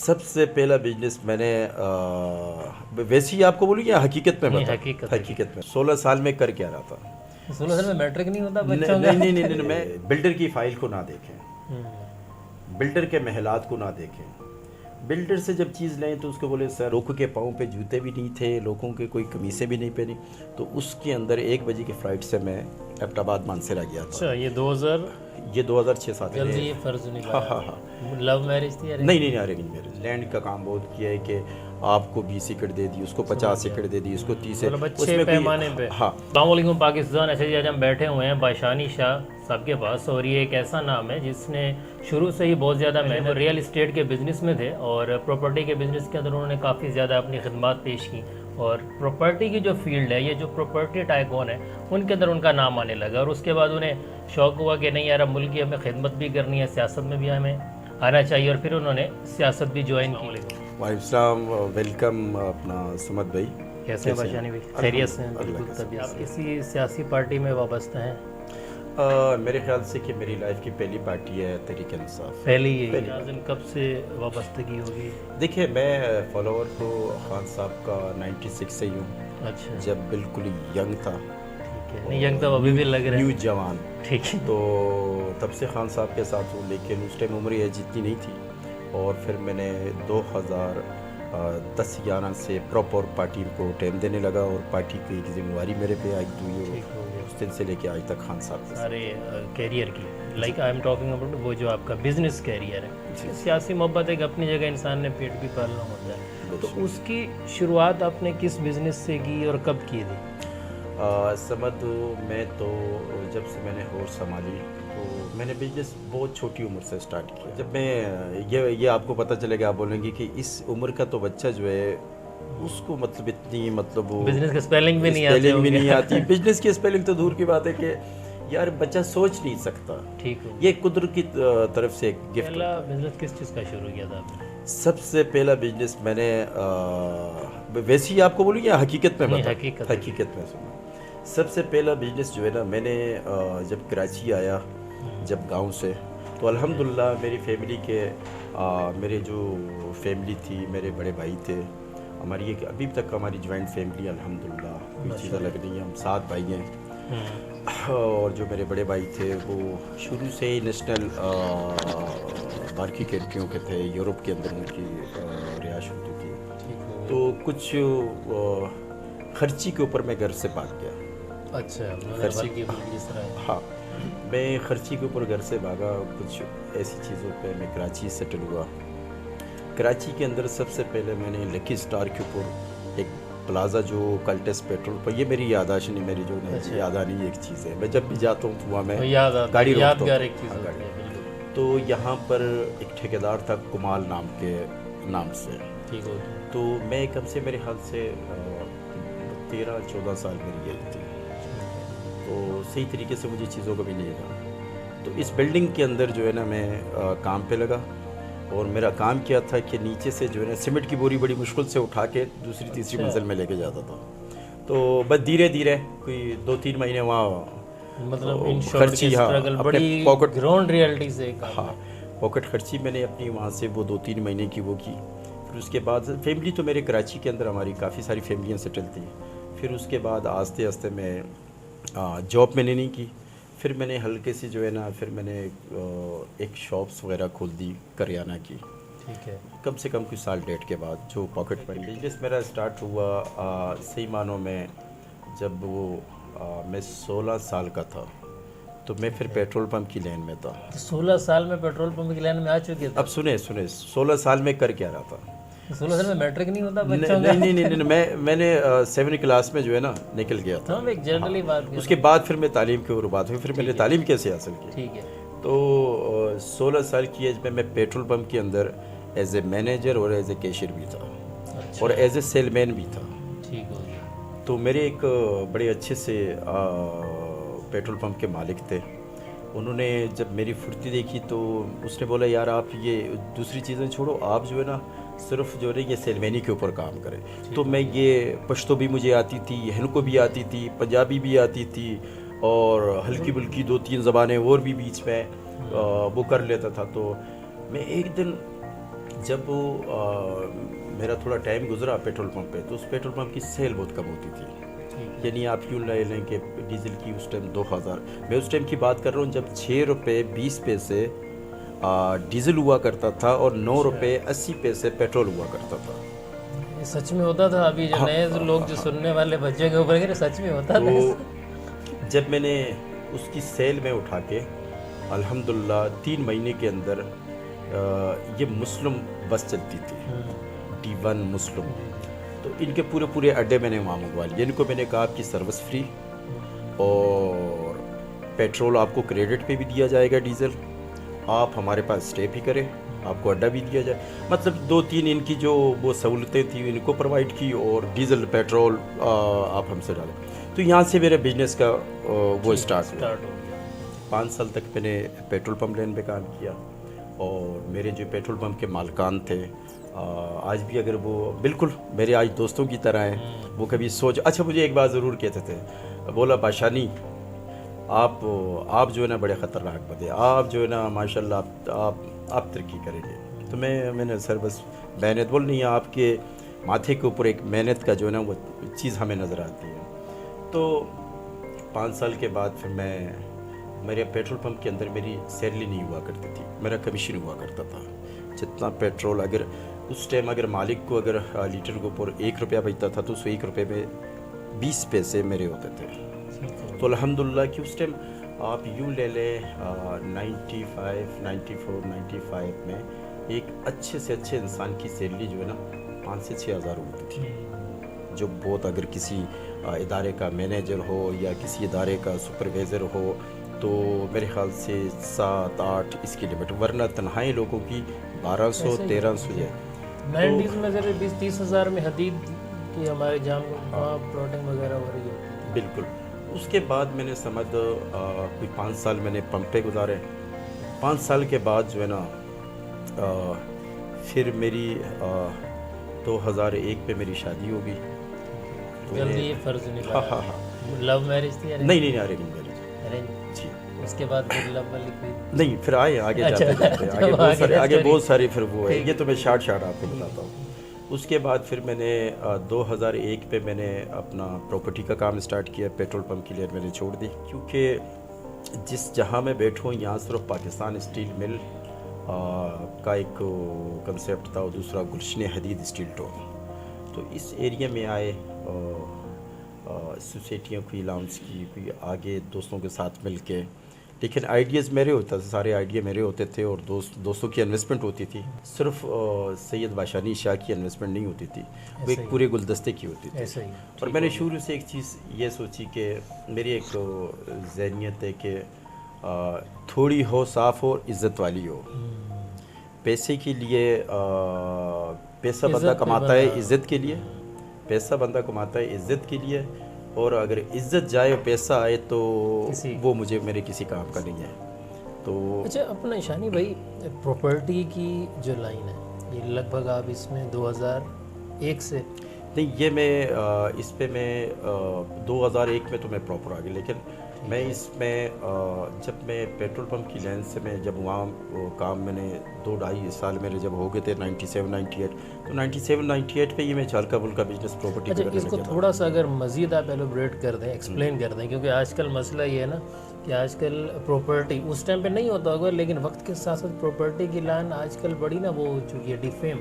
سب سے پہلا بزنس میں نے ویسے ہی آپ کو بولوں یا حقیقت میں بتا؟ حقیقت میں 16 سال میں کر کے آ رہا تھا. 16 سال میں میٹرک نہیں ہوتا بچوں کا؟ نہیں میں بلڈر کی فائل کو نہ دیکھیں، بلڈر کے محلات کو نہ دیکھیں. بلڈر سے جب چیز لیں تو اس کو بولے سر لوگوں کے پاؤں پہ جوتے بھی نہیں تھے، لوگوں کے کوئی قمیصیں بھی نہیں پہنی، تو اس کے اندر 1 بجے کی فلائٹ سے میں ایبٹ آباد مانسیرا گیا تھا. اچھا، یہ 2006-7 جلدی یہ فرض نہیں. ہاں، لو میرج تھی؟ نہیں ارینج میرج. لینڈ کا کام بہت کیا ہے کہ آپ کو 20 ایکڑ دے دی، اس کو 50 ایکڑ دے دی، اس کو 30 ایکڑ، اچھے پیمانے پہ. ہاں. السلام علیکم پاکستان. ایسے جی آج ہم بیٹھے ہوئے ہیں باشانی شاہ صاحب کے پاس، اور یہ ایک ایسا نام ہے جس نے شروع سے ہی بہت زیادہ محنت ریئل اسٹیٹ کے بزنس میں تھے، اور پراپرٹی کے بزنس کے اندر انہوں نے کافی زیادہ اپنی خدمات پیش کی، اور پراپرٹی کی جو فیلڈ ہے، یہ جو پراپرٹی ٹائکون ہے، ان کے اندر ان کا نام آنے لگا. اور اس کے بعد انہیں شوق ہوا کہ نہیں یار اب ملک کی ہمیں خدمت بھی کرنی ہے، سیاست میں بھی ہمیں آنا چاہیے، اور پھر انہوں نے سیاست بھی جوائن کی. وعلیکم السلام. ویلکم اپنا سمت بھائی. کیسے ہیں باشانی بھائی؟ خیریت سے ہیں؟ بالکل. تبھی آپ کسی سیاسی پارٹی میں وابستہ ہیں؟ میرے خیال سے کہ میری لائف کی پہلی پارٹی ہے تحریک انصاف. پہلی ہے. کب سے وابستگی ہوگی؟ دیکھیے میں فالوور تو خان صاحب کا 96 سے ہی ہوں. اچھا. جب بالکل ینگ تھا. نہیں ینگ تو ابھی بھی لگ رہا ہے. نیو جوان. ٹھیک ہے. تو تب سے خان صاحب کے ساتھ ہوں، لیکن اس ٹائم عمر ایج اتنی نہیں تھی. اور پھر میں نے 2010-11 سے پراپر پارٹی کو ٹائم دینے لگا، اور پارٹی کی ایک ذمہ داری میرے پہ آئی ہوئی ہے. اس دن سے لے کے آج تک خان صاحب سارے کیریئر کی like I am talking about وہ جو آپ کا بزنس کیریئر ہے. سیاسی محبت ایک اپنی جگہ انسان نے پیٹ بھی پالنا ہوتا ہے، تو اس کی شروعات آپ نے کس بزنس سے کی اور کب کی تھی؟ سمجھ میں تو جب سے میں نے ہوش سنبھالی تو میں نے بزنس بہت چھوٹی عمر سے سٹارٹ کیا. جب میں یہ آپ کو پتہ چلے گا، آپ بولیں گے کہ اس عمر کا تو بچہ جو ہے اس کو مطلب اتنی مطلب بزنس کی اسپیلنگ بھی نہیں آتی. بزنس کی اسپیلنگ تو دور کی بات ہے کہ یار بچہ سوچ نہیں سکتا. ٹھیک ہے. یہ قدرت کی طرف سے ایک گفٹ. پہلا بزنس کس چیز کا شروع کیا تھا آپ نے؟ سب سے پہلا بزنس میں نے ویسے ہی آپ کو بولوں یا حقیقت میں بتا؟ حقیقت میں سنا. سب سے پہلا بزنس جو ہے نا، میں نے جب کراچی آیا جب گاؤں سے، تو الحمدللہ میری فیملی کے میرے جو فیملی تھی، میرے بڑے بھائی تھے، ہماری ایک ابھی تک ہماری جوائنٹ فیملی الحمدللہ کوئی چیزیں لگ رہی ہیں. ہم 7 بھائی ہیں، اور جو میرے بڑے بھائی تھے وہ شروع سے ہی نیشنل باہر کی کنٹریوں کے تھے. یورپ کے اندر ان کی رہائش ہوتی تھی. تو کچھ خرچی کے اوپر میں گھر سے بھاگ گیا. اچھا. ہاں، میں خرچی کے اوپر گھر سے بھاگا. کچھ ایسی چیزوں پہ میں کراچی سیٹل ہوا. کراچی کے اندر سب سے پہلے میں نے لکی سٹار کے اوپر ایک پلازا جو کلٹس پیٹرول پر، یہ میری یادداشت نہیں، میری جو یاد آنی ایک چیز ہے. میں جب بھی جاتا ہوں تو وہاں میں گاڑی روکتا ہوں. تو یہاں پر ایک ٹھیکیدار تھا کمال نام سے. تو میں کم سے میرے خیال سے 13-14 سال میری ایج تھی. تو صحیح طریقے سے مجھے چیزوں کا بھی نہیں تھا. تو اس بلڈنگ کے اندر جو ہے نا میں کام پہ لگا، اور میرا کام کیا تھا کہ نیچے سے جو ہے نا سیمنٹ کی بوری بڑی مشکل سے اٹھا کے دوسری تیسری منزل میں لے کے جاتا تھا. تو بس دھیرے دھیرے کوئی 2-3 مہینے وہاں مطلب خرچی، اپنی پاکٹ گراؤنڈ ریئلٹی سے، ہاں پاکٹ خرچی میں نے اپنی وہاں سے وہ 2-3 مہینے کی وہ کی. پھر اس کے بعد فیملی تو میرے کراچی کے اندر ہماری کافی ساری فیملیاں سیٹل تھیں. پھر اس کے بعد آہستہ آہستہ میں جاب میں نے نہیں کی. پھر میں نے ہلکے سی جو ہے نا، پھر میں نے ایک شاپس وغیرہ کھول دی کریانہ کی. ٹھیک ہے. کم سے کم کچھ سال ڈیٹ کے بعد جو پاکٹ منی بزنس میرا اسٹارٹ ہوا صحیح معنوں میں جب میں 16 سال کا تھا. تو میں پھر پیٹرول پمپ کی لائن میں تھا. 16 سال میں پیٹرول پمپ کی لائن میں آ چکے تھے؟ اب سنیں 16 سال میں کر کیا رہا تھا. 16 سال میں میٹرک نہیں ہوتا بچوں کا؟ نہیں میں نے 7 کلاس میں جو ہے نا نکل گیا تھا. ایک جنرلی بات. اس کے بعد پھر میں تعلیم کے اوپر بات ہوئی. پھر میں نے تعلیم کیسے حاصل کی؟ ٹھیک ہے. تو 16 سال کی ایج میں پیٹرول پمپ کے اندر ایز اے مینیجر اور ایز اے کیشیئر بھی تھا، اور ایز اے سیل مین بھی تھا. ٹھیک ہو گیا. تو میرے ایک بڑے اچھے سے پیٹرول پمپ کے مالک تھے. انہوں نے جب میری پھرتی دیکھی تو اس نے بولا یار آپ یہ دوسری چیزیں چھوڑو، آپ جو ہے نا صرف جو ہے یہ سیل مینی کے اوپر کام کریں. تو میں یہ پشتو بھی مجھے آتی تھی، ہندکو بھی آتی تھی، پنجابی بھی آتی تھی، اور ہلکی بلکی 2-3 زبانیں اور بھی بیچ میں وہ کر لیتا تھا. تو میں ایک دن جب وہ میرا تھوڑا ٹائم گزرا پیٹرول پمپ پہ تو اس پیٹرول پمپ کی سیل بہت کم ہوتی تھی. یعنی آپ یوں لے لیں کہ ڈیزل کی اس ٹائم 2000، میں اس ٹائم کی بات کر رہا ہوں جب 6 روپے 20 پیسے ڈیزل ہوا کرتا تھا اور 9 روپے 80 پیسے پیٹرول ہوا کرتا تھا. یہ سچ میں ہوتا تھا؟ ابھی جو نئے لوگ جو سننے والے بچے کے اوپر سچ میں ہوتا تھا. تو جب میں نے اس کی سیل میں اٹھا کے الحمدللہ 3 مہینے کے اندر یہ مسلم بس چلتی تھی، D1 مسلم، تو ان کے پورے اڈے میں نے وہاں منگوا لیے. ان کو میں نے کہا آپ کی سروس فری اور پیٹرول آپ کو کریڈٹ پہ بھی دیا جائے گا، ڈیزل آپ ہمارے پاس اسٹے بھی کریں، آپ کو اڈا بھی دیا جائے. مطلب 2-3 ان کی جو وہ سہولتیں تھیں ان کو پرووائڈ کی، اور ڈیزل پیٹرول آپ ہم سے ڈالیں. تو یہاں سے میرے بزنس کا وہ اسٹارٹ ہوا. 5 سال تک میں نے پیٹرول پمپ لین پہ کام کیا، اور میرے جو پیٹرول پمپ کے مالکان تھے آج بھی اگر وہ بالکل میرے آج دوستوں کی طرح ہیں. وہ کبھی اچھا مجھے ایک بات ضرور کہتے تھے، بولا بادشاہی آپ جو ہے نا بڑے خطرناک بندے، آپ جو ہے نا ماشاءاللہ آپ ترقی کریں گے. تو میں نے سر بس محنت بول نہیں ہے، آپ کے ماتھے کے اوپر ایک محنت کا جو ہے نا وہ چیز ہمیں نظر آتی ہے. تو 5 سال کے بعد پھر میرے پیٹرول پمپ کے اندر میری سیلری نہیں ہوا کرتی تھی، میرا کمیشن ہوا کرتا تھا. جتنا پیٹرول اگر اس ٹائم اگر مالک کو اگر لیٹر کے اوپر 1 روپیہ بچتا تھا تو اس 1 روپے میں 20 پیسے میرے ہوتے تھے. تو الحمدللہ کہ اس ٹائم آپ یوں لے لیں 95 94 95 میں ایک اچھے سے اچھے انسان کی سیلری جو ہے نا 5 سے 6 ہزار ہوتی تھی. جو بہت اگر کسی ادارے کا مینیجر ہو یا کسی ادارے کا سپروائزر ہو تو میرے خیال سے 7-8 اس کی لمٹ، ورنہ تنہائی لوگوں کی 1200 1300 ہے. 90s میں اگر 20-30 ہزار میں حدید کی ہمارے جام پلاٹنگ وغیرہ ہو رہی ہے. بالکل. اس کے بعد میں نے سمجھ کوئی 5 سال میں نے پمپ پہ گزارے. 5 سال کے بعد جو ہے نا پھر میری 2001 پہ میری شادی ہو گئی. جلدی فرض نکلا. ہاں. لو میرج تھی؟ نہیں ارینج میرج. جی. اس کے بعد پھر لو والی کوئی نہیں، پھر آگے جاتے آگے بہت سارے پھر وہ ہے. یہ تو میں شارٹ آپ کو بتاتا ہوں. اس کے بعد پھر میں نے 2001 پہ میں نے اپنا پراپرٹی کا کام اسٹارٹ کیا. پیٹرول پمپ کے لیے میں نے چھوڑ دی، کیونکہ جس جہاں میں بیٹھوں یہاں صرف پاکستان اسٹیل مل کا ایک کنسیپٹ تھا اور دوسرا گلشن حدید اسٹیل ٹون. تو اس ایریا میں آئے سوسائٹیاں کوئی لاؤنس کی، کوئی آگے دوستوں کے ساتھ مل کے، لیکن آئیڈیاز میرے ہوتا تھے، سارے آئیڈیا میرے ہوتے تھے، اور دوستوں کی انویسٹمنٹ ہوتی تھی. صرف سید بادشاہی شاہ کی انویسٹمنٹ نہیں ہوتی تھی، وہ ایک پورے گلدستے کی ہوتی تھی. اور میں نے شروع سے ایک چیز یہ سوچی کہ میری ایک ذہنیت ہے کہ تھوڑی ہو، صاف ہو، عزت والی ہو. پیسے کے لیے پیسہ بندہ کماتا ہے عزت کے لیے، پیسہ بندہ کماتا ہے عزت کے لیے، اور اگر عزت جائے اور پیسہ آئے تو وہ مجھے میرے کسی کام کا نہیں ہے. تو اچھا اپنا شانی بھائی پراپرٹی کی جو لائن ہے یہ لگ بھگ آپ اس میں 2001 سے نہیں، یہ میں اس پہ میں 2001 میں تو میں پراپر آ گیا، لیکن میں اس میں جب میں پیٹرول پمپ کی لائن سے میں جب وہاں کام میں نے 2-2.5 سال میرے جب ہو گئے تھے 97-98 تو 97-98 پہ یہ میں چالکا بل کا بزنس پراپرٹی اچھا اس کو تھوڑا سا اگر مزید آپ ایلوبریٹ کر دیں، ایکسپلین کر دیں، کیونکہ آج کل مسئلہ یہ ہے نا کہ آج کل پراپرٹی اس ٹائم پہ نہیں ہوتا ہوگا، لیکن وقت کے ساتھ ساتھ پراپرٹی کی لائن آج کل بڑی نا وہ ہو چکی ہے، ڈیفیم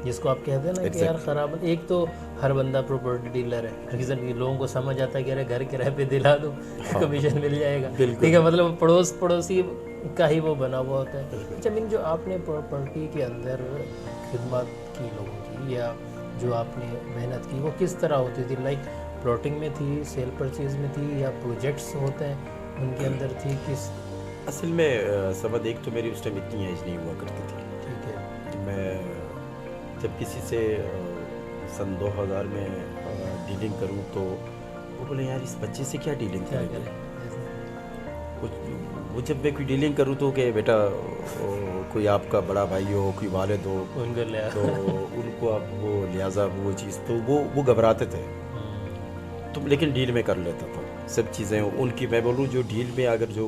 جس کو آپ کہتے ہیں نا کہ یار خراب. ایک تو ہر بندہ پراپرٹی ڈیلر ہے، ریزن کہ لوگوں کو سمجھ آتا ہے کہ ارے گھر کرائے پہ دلا دو کمیشن مل جائے گا، ٹھیک ہے، مطلب پڑوسی کا ہی وہ بنا ہوا ہوتا ہے. اچھا مین جو آپ نے پراپرٹی کے اندر خدمات کی لوگوں کی یا جو آپ نے محنت کی وہ کس طرح ہوتی تھی؟ لائک پلاٹنگ میں تھی، سیل پرچیز میں تھی، یا پروجیکٹس ہوتے ہیں ان کے اندر تھی؟ کس اصل میں سبد ایک تو میری اس ٹائم اتنی ایج نہیں ہوا کرتی تھی. ٹھیک ہے. میں جب کسی سے سن 2000 میں ڈیلنگ کروں تو وہ بولے یار اس بچے سے کیا ڈیلنگ کریں، وہ جب میں کوئی ڈیلنگ کروں تو کہ بیٹا کوئی آپ کا بڑا بھائی ہو، کوئی والد ہو تو ان کو آپ وہ لہٰذا وہ چیز تو وہ گھبراتے تھے. تو لیکن ڈیل میں کر لیتا تھا سب چیزیں ان کی. میں بولوں جو ڈیل میں اگر جو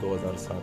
2007